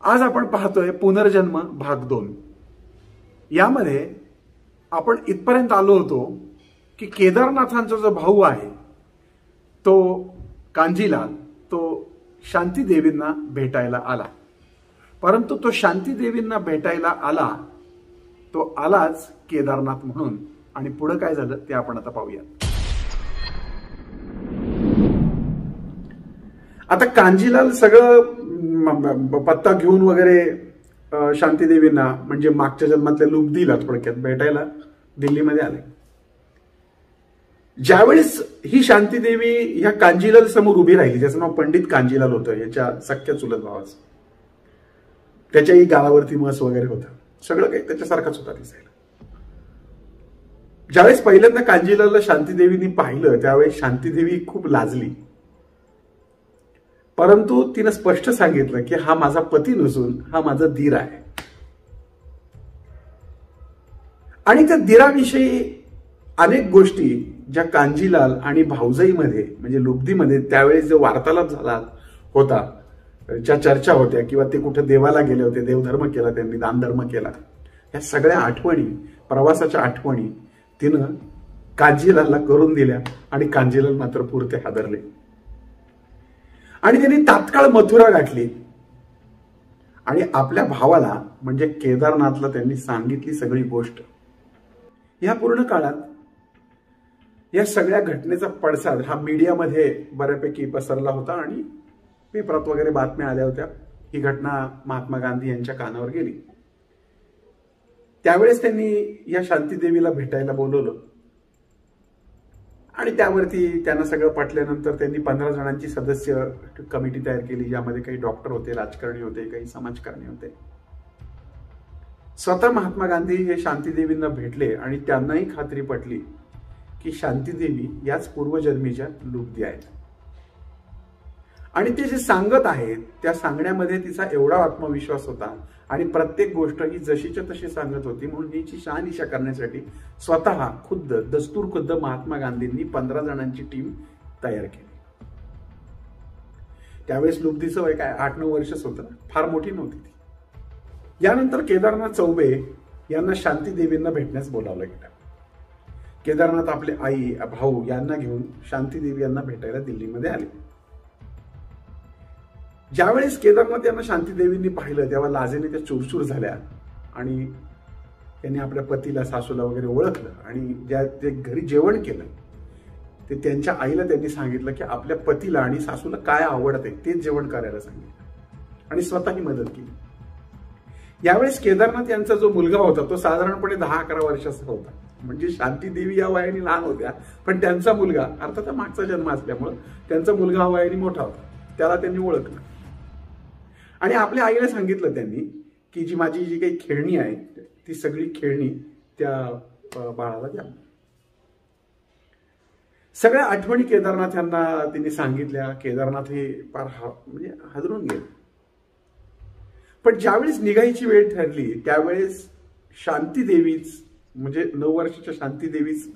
आज आपण पाहतोय पुनर्जन्म भाग 2। यामध्ये आपण इथपर्यंत आलो होतो की केदारनाथांचा जो भाऊ आहे तो कांजीलाल तो शांती देवींना भेटायला आला, परंतु तो शांती देवींना भेटायला आला तो आलाच केदारनाथ म्हणून। आणि पुढे काय झालं ते आपण आता पाहूया। आता कांजीलाल सगळं पत्ता घेऊन वगैरे शांती देवींना म्हणजे मागच्या जन्मातल्या लुब्धीला थोडक्यात भेटायला दिल्लीमध्ये आले। ज्यावेळेस ही शांती देवी ह्या कांजीलाल समोर उभी राहिली, ज्याचं नाव पंडित कांजीलाल होतं, याच्या सख्या चुलत भावाचं, त्याच्याही गालावरती मस वगैरे होता, सगळं काही त्याच्यासारखंच होता दिसायला। ज्यावेळेस पहिल्यांदा कांजीलालला शांती देवींनी पाहिलं त्यावेळेस शांती देवी खूप लाजली, परंतु तिने स्पष्ट सांगितलं की हा माझा पती नसून हा माझा दीर आहे। आणि त्या दीराविषयी अनेक गोष्टी ज्या कांजीलाल आणि भाऊजाईमध्ये म्हणजे लुब्धीमध्ये त्यावेळेस जो वार्तालाप झाला होता, ज्या चर्चा होत्या किंवा ते कुठे देवाला गेले होते, देवधर्म केला त्यांनी, दानधर्म केला, या सगळ्या आठवणी, प्रवासाच्या आठवणी तिनं कांजीलालला करून दिल्या। आणि कांजीलाल मात्र पुरते हादरले आणि त्यांनी तात्काळ मथुरा गाठली आणि आपल्या भावाला म्हणजे केदारनाथला त्यांनी सांगितली सगळी गोष्ट। या पूर्ण काळात या सगळ्या घटनेचा पडसाद हा मीडियामध्ये बऱ्यापैकी पसरला होता आणि पेपरात वगैरे बातम्या आल्या होत्या। ही घटना महात्मा गांधी यांच्या कानावर गेली। त्यावेळेस त्यांनी या शांती देवीला भेटायला बोलवलं आणि त्यावरती त्यांना सगळं पटल्यानंतर त्यांनी 15 जणांची सदस्य कमिटी तयार केली, ज्यामध्ये काही डॉक्टर होते, राजकारणी होते, काही समाजकारणी होते। स्वतः महात्मा गांधी हे शांती देवींना भेटले आणि त्यांनाही खात्री पटली की शांती देवी याच पूर्वजन्मीच्या लुब्धी आहेत आणि ते जे सांगत आहेत त्या सांगण्यामध्ये तिचा एवढा आत्मविश्वास होता आणि प्रत्येक गोष्ट ही जशीच्या तशी सांगत होती, म्हणून हिची शहानिशा करण्यासाठी स्वतः खुद्द महात्मा गांधींनी 15 जणांची टीम तयार केली। त्यावेळेस लुब्धीचं वय काय 8-9 वर्षच होतं, फार मोठी नव्हती ती। यानंतर केदारनाथ चौबे यांना शांती देवींना भेटण्यास बोलावलं गेलं। केदारनाथ आपले आई भाऊ यांना घेऊन शांती देवी यांना भेटायला दिल्लीमध्ये आले। ज्यावेळेस केदारनाथ यांना शांती देवींनी पाहिलं तेव्हा लाजेने त्या चूरचूर झाल्या आणि त्यांनी आपल्या पतीला, सासूला वगैरे ओळखलं आणि ज्या ते घरी जेवण केलं ते त्यांच्या आईला त्यांनी सांगितलं की आपल्या पतीला आणि सासूला काय आवडते तेच जेवण करायला सांगितलं आणि स्वतःही मदत केली। यावेळेस केदारनाथ यांचा जो मुलगा होता तो साधारणपणे 10-11 वर्षाचा होता, म्हणजे शांती देवी या वयाने लहान होत्या, पण त्यांचा मुलगा, अर्थात मागचा जन्म असल्यामुळे त्यांचा मुलगा वयाने मोठा होता, त्याला त्यांनी ओळखलं आणि आपल्या आईला सांगितलं त्यांनी की जी माझी जी काही खेळणी आहे ती सगळी खेळणी त्या बाळाला द्या। सगळ्या आठवणी केदारनाथ यांना त्यांनी सांगितल्या। केदारनाथ हे फार म्हणजे हादरून गेले। पण ज्यावेळेस निघायची वेळ ठरली त्यावेळेस शांती देवीच म्हणजे 9 वर्षाच्या शांती देवीच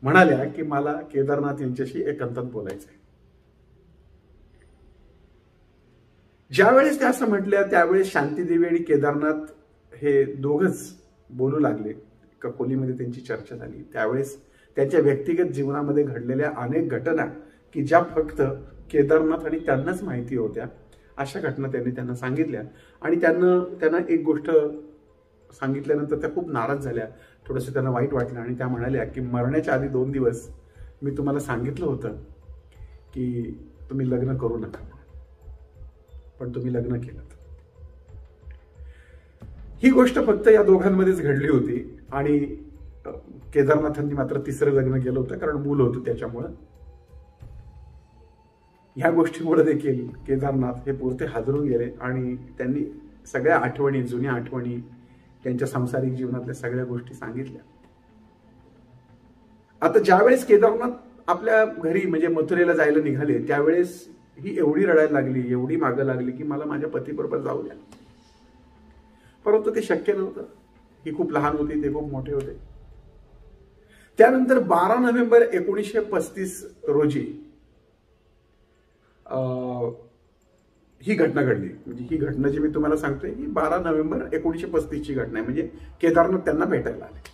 म्हणाल्या की मला केदारनाथ यांच्याशी एकांतात बोलायचंय। ज्यावेळेस त्या असं म्हटल्या त्यावेळेस शांती देवी आणि केदारनाथ हे दोघच बोलू लागले। एका खोलीमध्ये त्यांची चर्चा झाली। त्यावेळेस त्यांच्या व्यक्तिगत जीवनामध्ये घडलेल्या अनेक घटना की ज्या फक्त केदारनाथ आणि त्यांनाच माहिती होत्या, अशा घटना त्यांना सांगितल्या आणि त्यांना एक गोष्ट सांगितल्यानंतर त्या खूप नाराज झाल्या, थोडंसं त्यांना वाईट वाटलं आणि त्या म्हणाल्या की मरण्याच्या आधी 2 दिवस मी तुम्हाला सांगितलं होतं की तुम्ही लग्न करू नका, पण तुम्ही लग्न केलं। ही गोष्ट फक्त या दोघांमध्येच घडली होती आणि केदारनाथांनी मात्र 3रं लग्न केलं होतं, कारण मूल होतं त्याच्यामुळं। ह्या गोष्टीमुळे देखील केदारनाथ हे पुरते हादरून गेले आणि त्यांनी सगळ्या आठवणी, जुन्या आठवणी, त्यांच्या सांसारिक जीवनातल्या सगळ्या गोष्टी सांगितल्या। आता ज्यावेळेस केदारनाथ आपल्या घरी म्हणजे मथुरेला जायला निघाले त्यावेळेस ही एवढी रडायला लागली, एवढी मागं लागली की मला माझ्या पतीबरोबर जाऊ द्या, परंतु ते शक्य नव्हतं। ही खूप लहान होती, ते खूप मोठे होते। त्यानंतर 12 नोव्हेंबर 1935 रोजी ही घटना घडली. म्हणजे ही घटना जी मी तुम्हाला सांगतोय ही 12 नोव्हेंबर 1935 ची घटना आहे. म्हणजे केदारनाथ त्यांना भेटायला आले.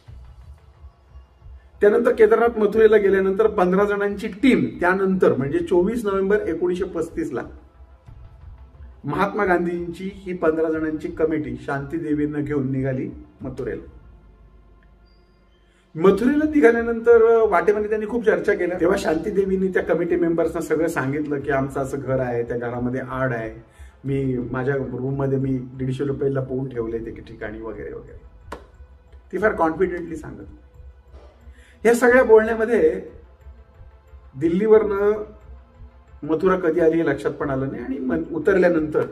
त्यानंतर केदारनाथ मथुरेला गेल्यानंतर 15 जणांची टीम त्यानंतर म्हणजे 24 नोव्हेंबर 1935 ला महात्मा गांधींची ही 15 जणांची कमिटी शांती देवींना घेऊन निघाली मथुरेला. मथुरेला निघाल्यानंतर वाटेमध्ये त्यांनी खूप चर्चा केल्या. तेव्हा शांती देवींनी त्या कमिटी मेंबर्सना सगळं सांगितलं की आमचं असं घर आहे, त्या घरामध्ये आड आहे, मी माझ्या रूममध्ये मी 150 रुपये लपवून ठेवले ते ठिकाणी वगैरे वगैरे. ती फार कॉन्फिडेंटली सांगत. या सगळ्या बोलण्यामध्ये दिल्लीवरनं मथुरा कधी आली हे लक्षात पण आलं नाही. आणि उतरल्यानंतर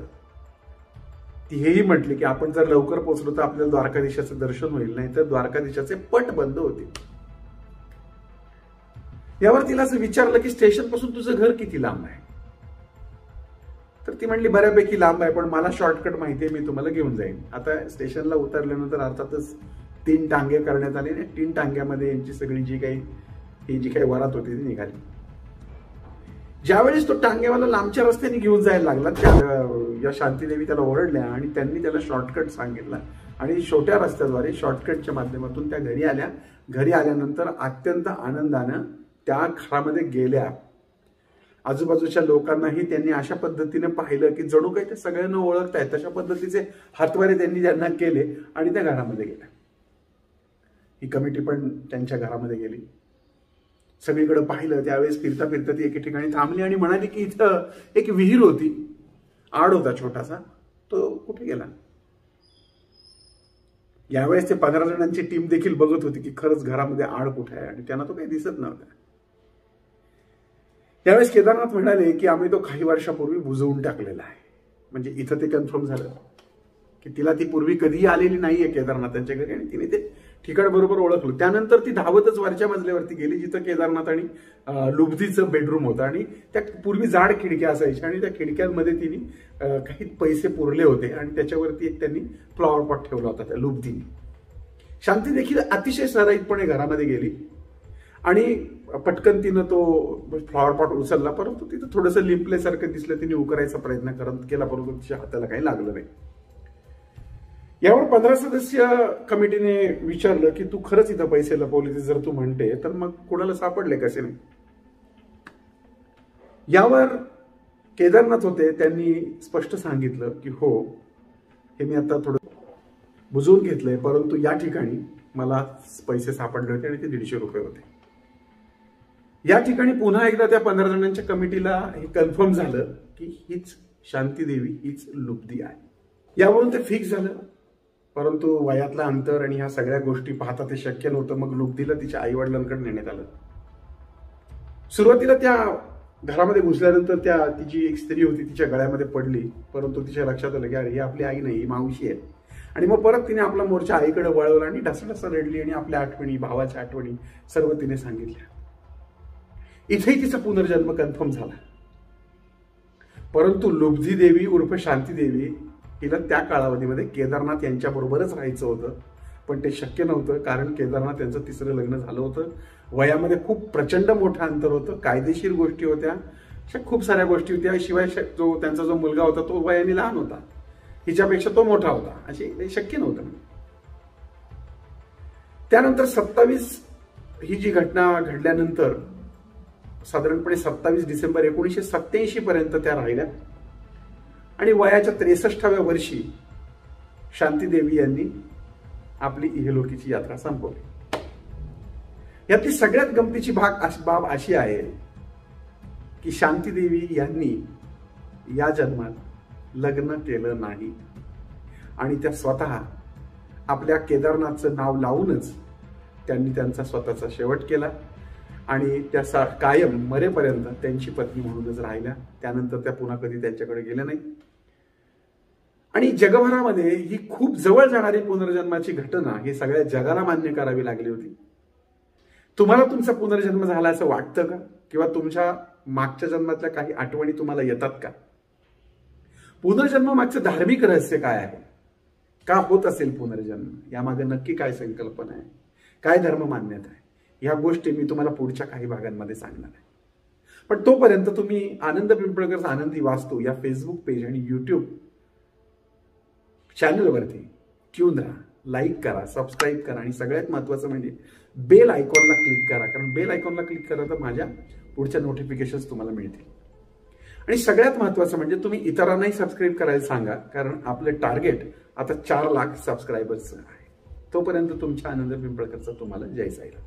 ती हेही म्हटली की आपण जर लवकर पोहोचलो तर आपल्याला द्वारकाधीशाचं दर्शन होईल, नाही तर द्वारकाधीशाचे पट बंद होतील. यावर तिला असं विचारलं की स्टेशन पासून तुझं घर किती लांब आहे. तर ती म्हणली बऱ्यापैकी लांब आहे, पण मला शॉर्टकट माहिती आहे, मी तुम्हाला घेऊन जाईन. आता स्टेशनला उतरल्यानंतर अर्थातच 3 टांगे करण्यात आले आणि 3 टांग्यामध्ये यांची सगळी जी काही वरात होती ती निघाली. ज्यावेळेस तो टांगेवाला लांबच्या रस्त्याने घेऊन जायला लागला या शांतीदेवी त्याला ओरडल्या आणि त्यांनी त्याला शॉर्टकट सांगितला आणि छोट्या रस्त्याद्वारे शॉर्टकटच्या माध्यमातून त्या घरी आल्या. घरी आल्यानंतर अत्यंत आनंदानं त्या घरामध्ये गेल्या. आजूबाजूच्या लोकांनाही त्यांनी अशा पद्धतीने पाहिलं की जणू काही ते सगळ्यांना ओळखतायत. तशा पद्धतीचे हातवारे त्यांनी त्यांना केले आणि त्या घरामध्ये गेल्या. ही कमिटी पण त्यांच्या घरामध्ये गेली. सगळीकडे पाहिलं. त्यावेळेस फिरता फिरता ती एके ठिकाणी थांबली आणि म्हणाली की इथं एक विहीर होती, आड होता छोटासा, तो कुठे गेला. यावेळेस ते 15 जणांची टीम देखील बघत होती की खरंच घरामध्ये आड कुठे आहे आणि त्यांना तो काही दिसत नव्हता. त्यावेळेस केदारनाथ म्हणाले की आम्ही तो काही वर्षापूर्वी बुजवून टाकलेला आहे. म्हणजे इथं ते कन्फर्म झालं की तिला ती पूर्वी कधीही आलेली नाहीये केदारनाथांच्या घरी आणि तिने ते ठिकाण बरोबर ओळखलं. त्यानंतर ती धावतच वरच्या मजल्यावरती गेली जिथं केदारनाथ आणि लुब्धीचं बेडरूम होतं आणि त्या पूर्वी जाड खिडक्या असायच्या आणि त्या खिडक्यांमध्ये तिने काही पैसे पुरले होते आणि त्याच्यावरती एक त्यांनी फ्लॉवर पॉट ठेवला होता त्या लुब्धीने. शांती देखील अतिशय सराईतपणे घरामध्ये गेली आणि पटकन तिनं तो फ्लॉवर पॉट उचलला, परंतु तिथं थोडंसं लिंपल्यासारखं दिसलं. तिने उकरायचा प्रयत्न केला, परंतु तिच्या हाताला काही लागलं नाही. यावर 15 सदस्य कमिटीने विचारलं की तू खरंच इथं पैसे लपवले जर तू म्हणते तर मग कोणाला सापडले कसे नाही. यावर केदारनाथ होते, त्यांनी स्पष्ट सांगितलं की हो, हे मी आता थोडं बुजवून घेतलंय, परंतु या ठिकाणी मला पैसे सापडले होते आणि ते 150 रुपये होते. या ठिकाणी पुन्हा एकदा त्या 15 जणांच्या कमिटीला हे कन्फर्म झालं की हीच शांती देवी, हीच लुब्धी आहे. यावरून ते फिक्स झालं. परंतु वयातलं अंतर आणि ह्या सगळ्या गोष्टी पाहता ते शक्य नव्हतं. मग लुब्धीला तिच्या आई वडिलांकडे नेण्यात आलं. सुरुवातीला त्या घरामध्ये घुसल्यानंतर तिची एक स्त्री होती तिच्या गळ्यामध्ये पडली, परंतु तिच्या लक्षात आलं की अरे ही आपली आई नाही, ही मावशी आहे. आणि मग परत तिने आपला मोर्चा आईकडे वळवला आणि ढसाढसा रडली आणि आपल्या आठवणी, भावाच्या आठवणी सर्व तिने सांगितल्या. इथेही तिचा पुनर्जन्म कन्फर्म झाला. परंतु लुब्धी देवी उर्फ शांती देवी हिला त्या कालावधीमध्ये केदारनाथ यांच्याबरोबरच राहायचं होतं, पण ते शक्य नव्हतं. कारण केदारनाथ यांचं 3रं लग्न झालं होतं. वयामध्ये खूप प्रचंड मोठं अंतर होतं. कायदेशीर गोष्टी होत्या, अशा खूप साऱ्या गोष्टी होत्या. शिवाय त्यांचा जो मुलगा होता तो वयाने लहान होता, हिच्यापेक्षा तो मोठा होता. असे शक्य नव्हतं. त्यानंतर 27 ही जी घटना घडल्यानंतर साधारणपणे 27 डिसेंबर 1987 पर्यंत त्या राहिल्या आणि वयाच्या 63व्या वर्षी शांती देवी यांनी आपली इहलोकीची यात्रा संपवली. यातली सगळ्यात गमतीची बाब अशी आहे की शांती देवी यांनी या जन्मात लग्न केलं नाही आणि त्या स्वतः आपल्या केदारनाथचं नाव लावूनच त्यांनी त्यांचा स्वतःचा शेवट केला आणि त्या कायम मरेपर्यंत त्यांची पत्नी म्हणूनच राहिल्या. त्यानंतर त्या पुन्हा कधी त्यांच्याकडे गेल्या नाही. आणि जगभरामध्ये ही खूप जवळ जाणारी पुनर्जन्माची घटना ही सगळ्या जगाला मान्य करावी लागली होती. तुम्हाला तुमचा पुनर्जन्म झाला असं वाटतं का? किंवा तुमच्या मागच्या जन्मातल्या काही आठवणी तुम्हाला येतात का? पुनर्जन्म मागचं धार्मिक रहस्य काय आहे? का होत असेल पुनर्जन्म? यामागे नक्की काय संकल्पना आहे? काय धर्म मान्यता आहे? या गोष्टी मी तुम्हाला पुढच्या काही भागांमध्ये सांगणार आहे. पण तोपर्यंत तुम्ही आनंद पिंपळकर आनंदी वास्तू या फेसबुक पेज आणि युट्यूब चॅनलवरती ट्यून राहा, लाईक करा, सबस्क्राईब करा आणि सगळ्यात महत्त्वाचं म्हणजे बेल आयकॉनला क्लिक करा, कारण बेल आयकॉनला क्लिक करा तर माझ्या पुढच्या नोटिफिकेशन्स तुम्हाला मिळतील. आणि सगळ्यात महत्त्वाचं म्हणजे तुम्ही इतरांनाही सबस्क्राईब करायला सांगा, कारण आपलं टार्गेट आता 4 लाख सबस्क्रायबर्स आहे. तोपर्यंत तुमच्या आनंद पिंपळकरचा तुम्हाला जय साईराम.